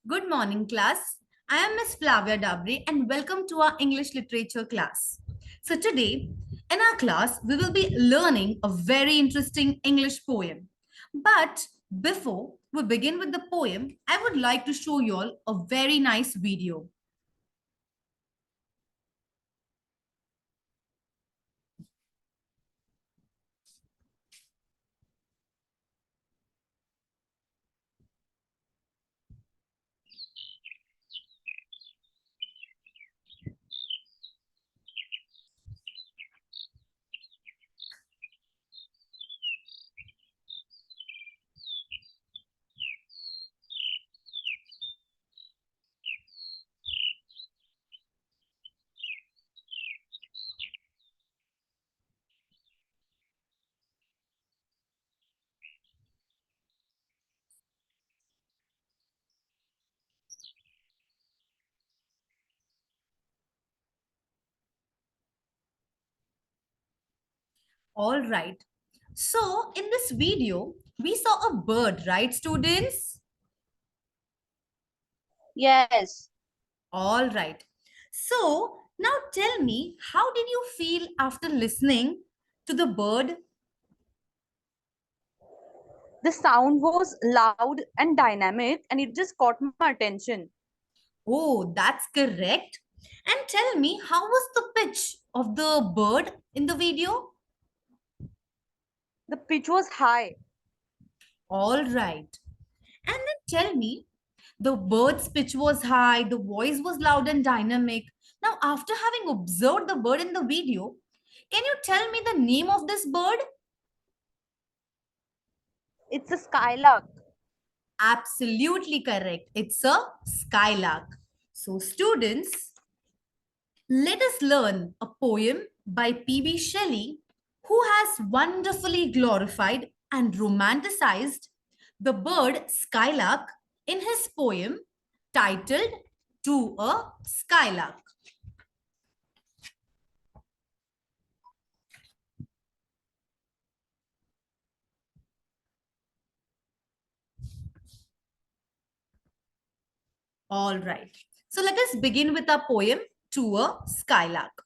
Good morning, class. I am Miss Flavia Dabri and welcome to our English literature class. So, today in our class, we will be learning a very interesting English poem. But before we begin with the poem, I would like to show you all a very nice video. All right. So, in this video, we saw a bird, right, students? Yes, All right. So, now tell me, how did you feel after listening to the bird? the sound was loud and dynamic, and it just caught my attention. Oh, that's correct. And tell me, how was the pitch of the bird in the video? The pitch was high. All right. And then tell me, the bird's pitch was high, the voice was loud and dynamic. Now, after having observed the bird in the video, can you tell me the name of this bird? It's a skylark. Absolutely correct. It's a skylark. So, students, let us learn a poem by P.B. Shelley, who has wonderfully glorified and romanticized the bird skylark in his poem titled To a Skylark. All right. So let us begin with our poem To a Skylark.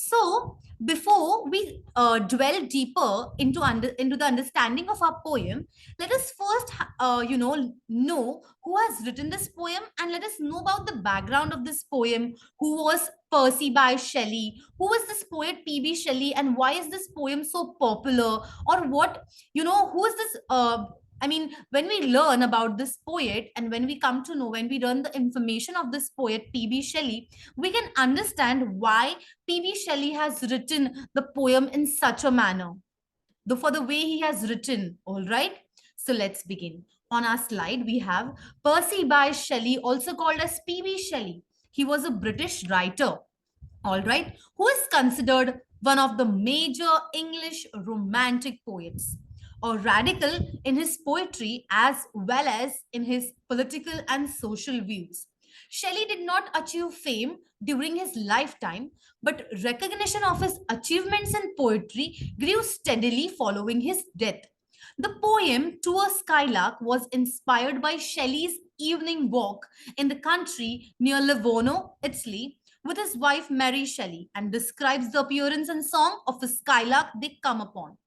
So, before we dwell deeper into the understanding of our poem, let us first, know who has written this poem, and let us know about the background of this poem. Who was Percy by Shelley? Who was this poet P.B. Shelley, and why is this poem so popular? Or what, who is this? I mean, when we learn about this poet, and when we come to know, when we learn the information of this poet P.B. Shelley, we can understand why P.B. Shelley has written the poem in such a manner, for the way he has written. All right. So let's begin. On our slide, we have Percy Bysshe Shelley, also called as P.B. Shelley. He was a British writer, all right, who is considered one of the major English romantic poets, or radical in his poetry as well as in his political and social views. Shelley did not achieve fame during his lifetime, but recognition of his achievements in poetry grew steadily following his death. The poem To a Skylark was inspired by Shelley's evening walk in the country near Livorno, Italy, with his wife Mary Shelley, and describes the appearance and song of a skylark they come upon.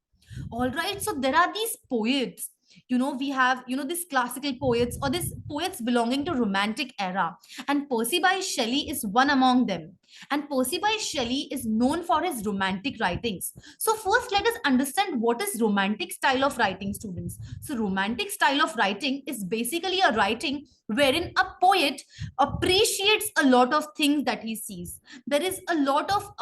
All right, so there are these poets. We have, these classical poets or these poets belonging to romantic era. And Percy Bysshe Shelley is one among them. And Percy Bysshe Shelley is known for his romantic writings. So first, let us understand what is romantic style of writing, students. So romantic style of writing is basically a writing wherein a poet appreciates a lot of things that he sees. There is a lot of,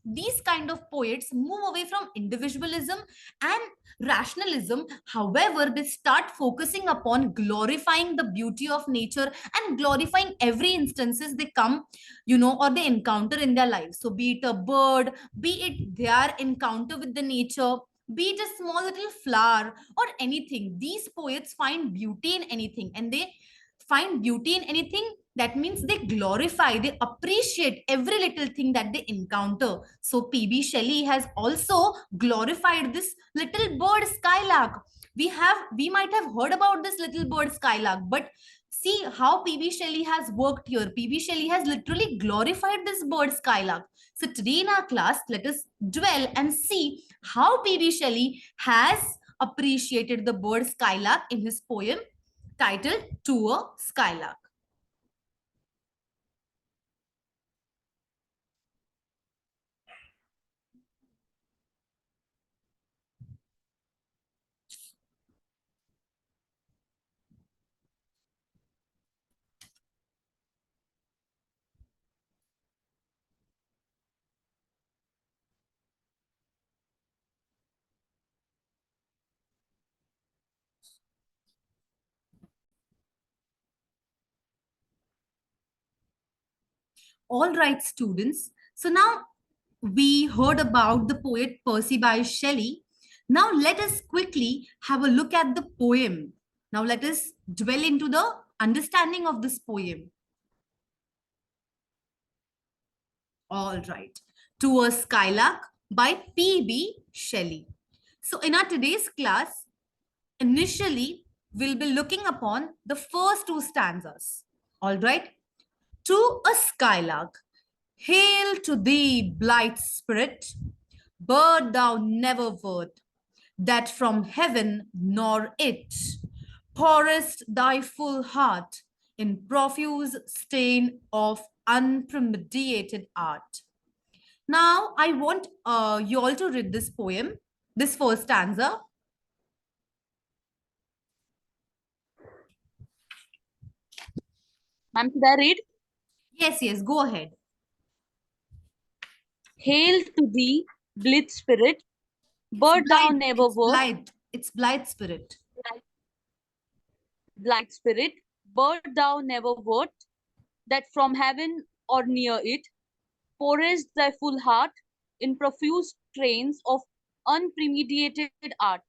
these kind of poets move away from individualism and rationalism. However, they start focusing upon glorifying the beauty of nature and glorifying every instances they come, or they encounter in their lives. So be it a bird, be it their encounter with the nature, be it a small little flower or anything, these poets find beauty in anything, and they find beauty in anything That means they glorify, they appreciate every little thing that they encounter. So PB Shelley has also glorified this little bird Skylark. We might have heard about this little bird Skylark, but see how PB Shelley has worked here. PB Shelley has literally glorified this bird Skylark. So today in our class, let us dwell and see how PB Shelley has appreciated the bird Skylark in his poem titled To a Skylark. All right, students. So now we heard about the poet Percy Bysshe Shelley. Now let us quickly have a look at the poem. Now let us dwell into the understanding of this poem. All right. To a Skylark by P.B. Shelley. So in our today's class, initially we'll be looking upon the first two stanzas. All right. To a Skylark, hail to thee, blithe spirit, bird thou never wert, that from heaven nor it pourest thy full heart in profuse stain of unpremeditated art. Now, I want you all to read this poem, this first stanza. Ma'am, should I read? Yes, yes, go ahead. Hail to thee, blithe spirit, bird thou never wert, It's blithe spirit. blithe spirit, bird thou never wert, that from heaven or near it pourest thy full heart in profuse trains of unpremeditated art.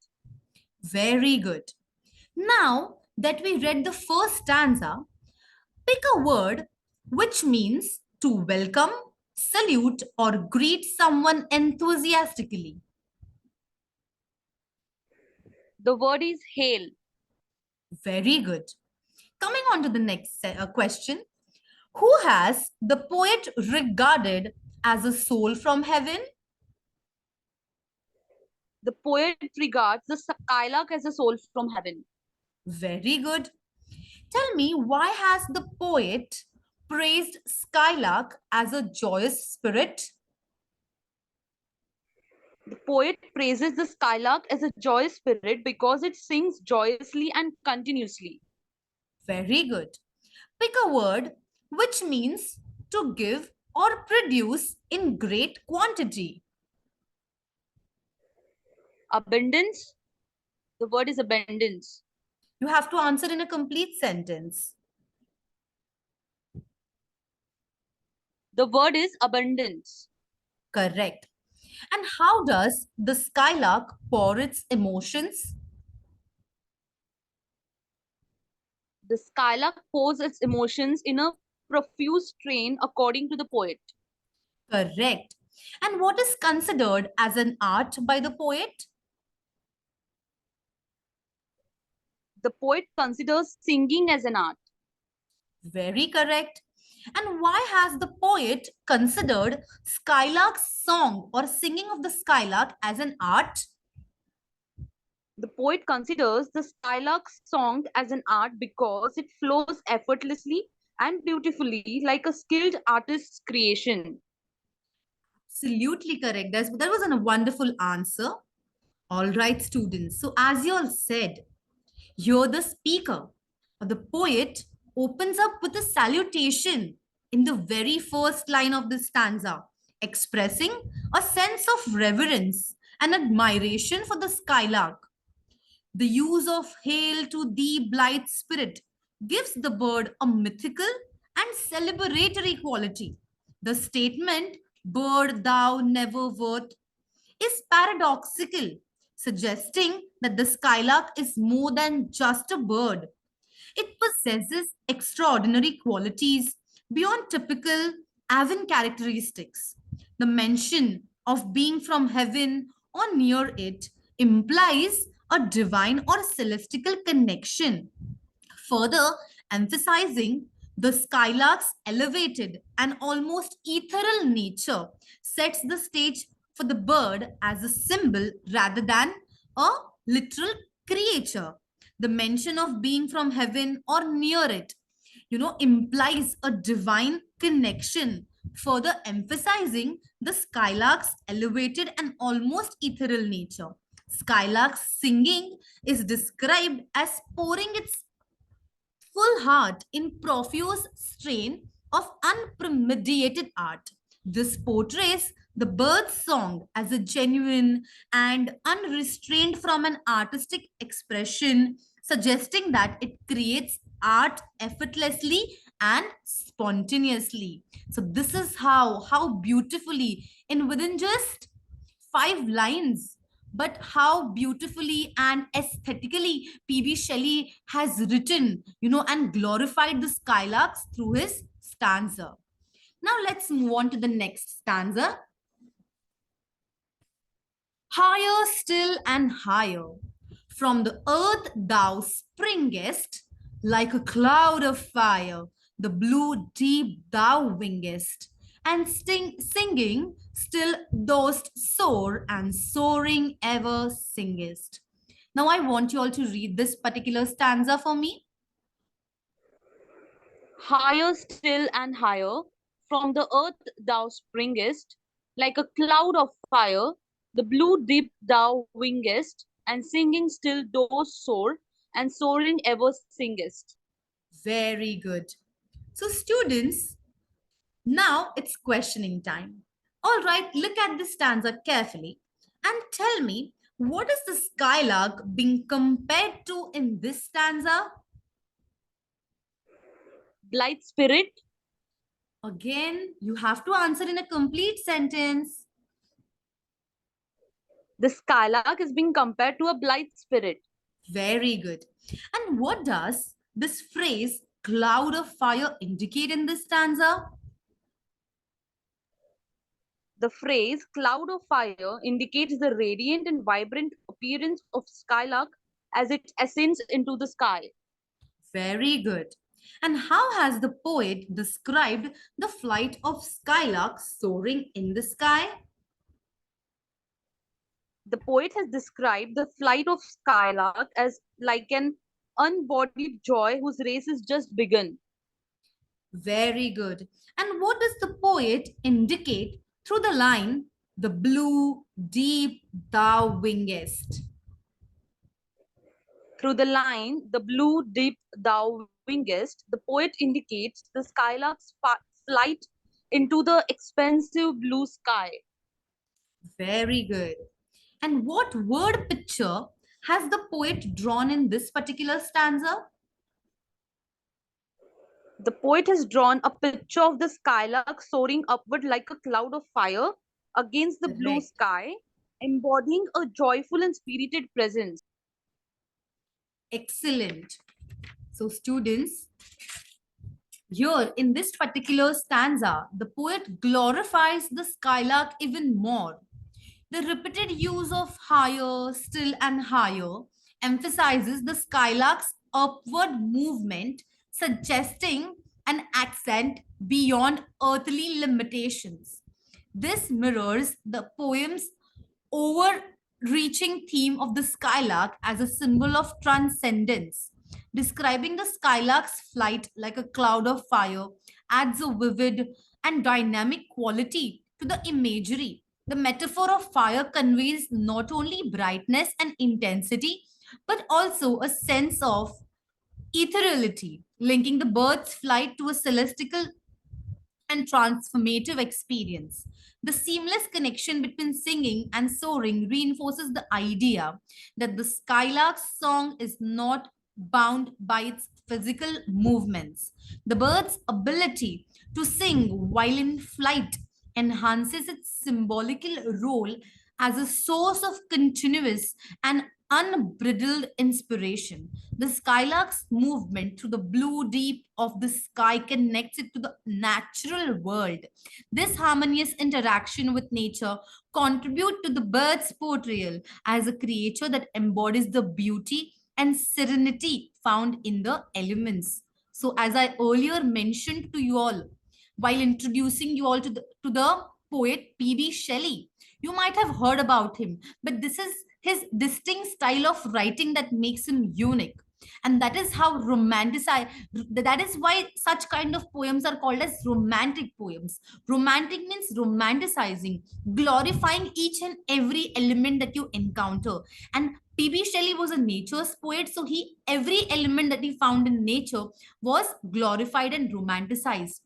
Very good. Now that we read the first stanza, pick a word which means to welcome, salute, or greet someone enthusiastically. The word is hail. Very good. Coming on to the next question. Who has the poet regarded as a soul from heaven? The poet regards the skylark as a soul from heaven. Very good. Tell me, why has the poet praised Skylark as a joyous spirit? The poet praises the skylark as a joyous spirit because it sings joyously and continuously. Very good. Pick a word which means to give or produce in great quantity. Abundance. The word is abundance. You have to answer in a complete sentence. The word is abundance. Correct. And how does the skylark pour its emotions? The skylark pours its emotions in a profuse strain according to the poet. Correct. And what is considered as an art by the poet? The poet considers singing as an art. Very correct. And why has the poet considered Skylark's song or singing of the Skylark as an art? The poet considers the skylark's song as an art because it flows effortlessly and beautifully like a skilled artist's creation. Absolutely correct. That was a wonderful answer. All right, students. So, as you all said, here the speaker or the poet opens up with a salutation in the very first line of the stanza, expressing a sense of reverence and admiration for the skylark. The use of hail to thee, blithe spirit, gives the bird a mythical and celebratory quality. The statement, bird thou never wert, is paradoxical, suggesting that the skylark is more than just a bird. It possesses extraordinary qualities beyond typical avian characteristics. The mention of being from heaven or near it implies a divine or celestial connection, further emphasizing the skylark's elevated and almost ethereal nature, sets the stage for the bird as a symbol rather than a literal creature. The mention of being from heaven or near it, implies a divine connection, further emphasizing the skylark's elevated and almost ethereal nature. Skylark's singing is described as pouring its full heart in profuse strain of unpremeditated art. This portrays the bird's song as a genuine and unrestrained from an artistic expression, suggesting that it creates art effortlessly and spontaneously. So this is how beautifully, in within just 5 lines, but how beautifully and aesthetically PB Shelley has written, and glorified the skylarks through his stanza. Now let's move on to the next stanza. Higher still and higher, from the earth thou springest, like a cloud of fire, the blue deep thou wingest, and singing still dost soar, and soaring ever singest. Now I want you all to read this particular stanza for me. Higher still and higher, from the earth thou springest, like a cloud of fire, the blue deep thou wingest, and singing still dost soar, and soaring ever singest. Very good. So students, now it's questioning time. All right, look at this stanza carefully and tell me, what is the skylark being compared to in this stanza? Blithe spirit, Again, you have to answer in a complete sentence. the skylark is being compared to a blithe spirit. Very good. And what does this phrase cloud of fire indicate in this stanza? The phrase cloud of fire indicates the radiant and vibrant appearance of skylark as it ascends into the sky. Very good. And how has the poet described the flight of skylarks soaring in the sky? The poet has described the flight of skylark as like an unbodied joy whose race is just begun. Very good. And what does the poet indicate through the line, the blue deep thou wingest? Through the line, the blue deep thou wingest, the poet indicates the skylark's flight into the expansive blue sky. Very good. And what word picture has the poet drawn in this particular stanza? The poet has drawn a picture of the skylark soaring upward like a cloud of fire against the blue Correct. sky, embodying a joyful and spirited presence. Excellent. So students, here in this particular stanza, the poet glorifies the skylark even more. The repeated use of higher, still, and higher emphasizes the skylark's upward movement, suggesting an ascent beyond earthly limitations. This mirrors the poem's overreaching theme of the skylark as a symbol of transcendence. Describing the skylark's flight like a cloud of fire adds a vivid and dynamic quality to the imagery. The metaphor of fire conveys not only brightness and intensity, but also a sense of ethereality, linking the bird's flight to a celestial and transformative experience. The seamless connection between singing and soaring reinforces the idea that the skylark's song is not bound by its physical movements. The bird's ability to sing while in flight enhances its symbolical role as a source of continuous and unbridled inspiration. The skylark's movement through the blue deep of the sky connects it to the natural world. This harmonious interaction with nature contribute to the bird's portrayal as a creature that embodies the beauty and serenity found in the elements. So, as I earlier mentioned to you all, while introducing you all to the poet P.B. Shelley, you might have heard about him, but this is his distinct style of writing that makes him unique. And that is how romanticize, that is why such kind of poems are called as romantic poems. Romantic means romanticizing, glorifying each and every element that you encounter. And P.B. Shelley was a nature's poet, so he every element that he found in nature was glorified and romanticized.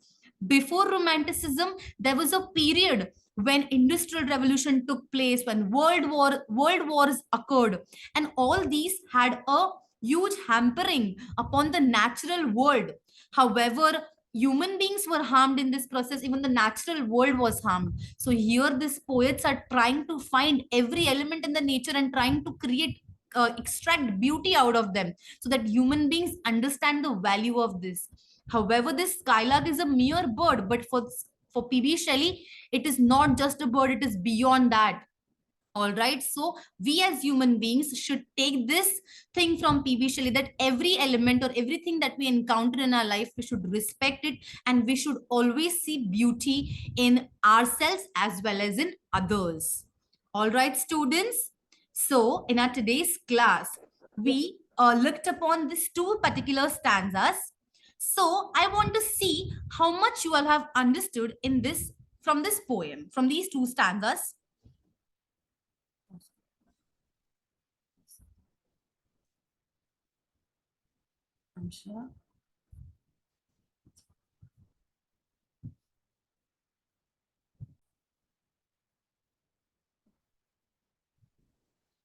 Before romanticism, there was a period when industrial revolution took place, when world wars occurred, and all these had a huge hampering upon the natural world. However, human beings were harmed in this process, even the natural world was harmed. So here these poets are trying to find every element in the nature and trying to create extract beauty out of them, so that human beings understand the value of this. However, this skylark is a mere bird, but for PB Shelley, it is not just a bird, it is beyond that. All right, so we as human beings should take this thing from PB Shelley, that every element or everything that we encounter in our life, we should respect it, and we should always see beauty in ourselves as well as in others. All right, students. So in our today's class, we looked upon these two particular stanzas. So I want to see how much you all have understood in this, from this poem, from these two stanzas. I'm sure.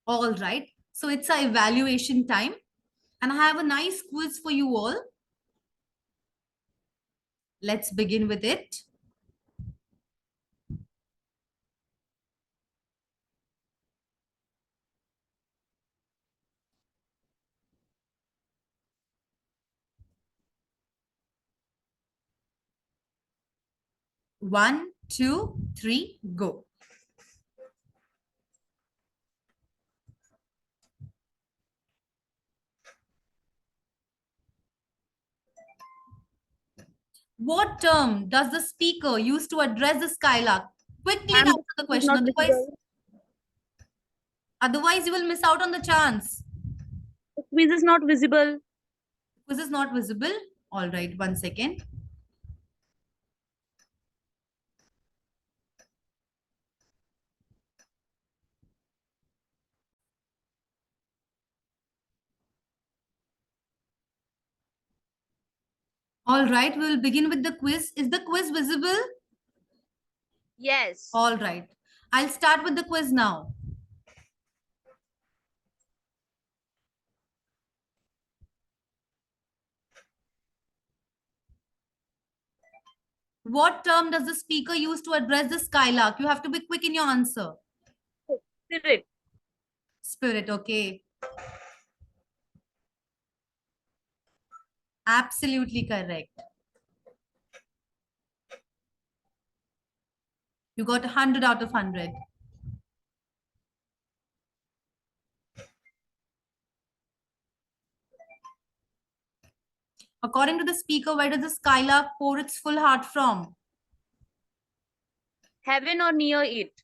All right. So it's a evaluation time, and I have a nice quiz for you all. Let's begin with it. One, two, three, go. What term does the speaker use to address the skylark? Quickly Ma'am, answer the the quiz is question. not Otherwise, visible. otherwise you will miss out on the chance. The quiz is not visible. Quiz is not visible. All right, 1 second. All right, we will begin with the quiz. Is the quiz visible? Yes. All right. I'll start with the quiz now. What term does the speaker use to address the skylark? You have to be quick in your answer. Spirit. Spirit, okay. Absolutely correct. You got 100 out of 100. According to the speaker, where does the skylark pour its full heart from? Heaven or near it.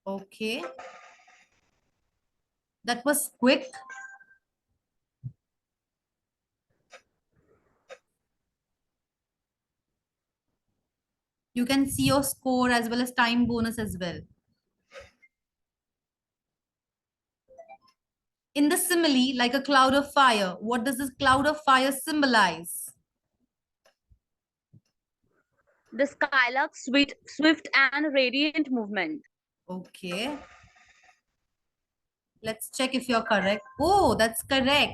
Okay. That was quick. You can see your score as well as time bonus as well. In the simile, like a cloud of fire, what does this cloud of fire symbolize? The skylark's swift and radiant movement. Okay. Let's check if you're correct. Oh, that's correct.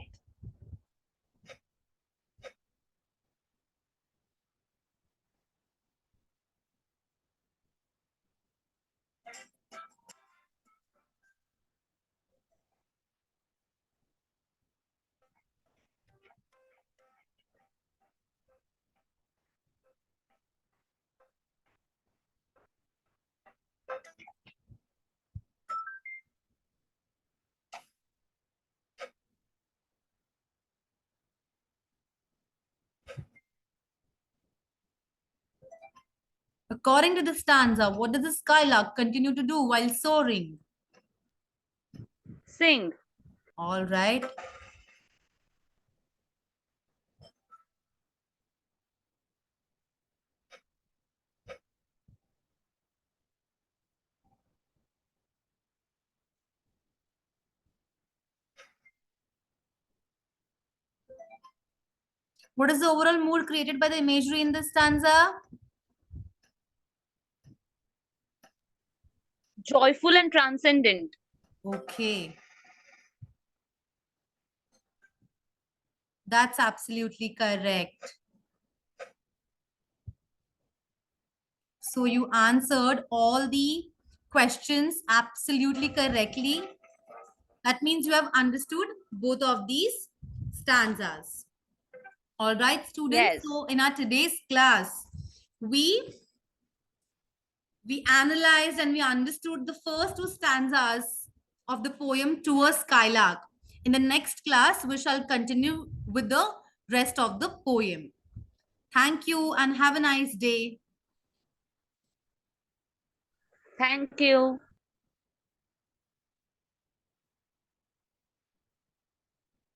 According to the stanza, what does the skylark continue to do while soaring? Sing. All right. What is the overall mood created by the imagery in this stanza? Joyful and transcendent. Okay, that's absolutely correct. So you answered all the questions absolutely correctly. That means you have understood both of these stanzas. All right, students. Yes. So in our today's class, we we analyzed and we understood the first two stanzas of the poem To a Skylark. In the next class, we shall continue with the rest of the poem. Thank you and have a nice day. Thank you.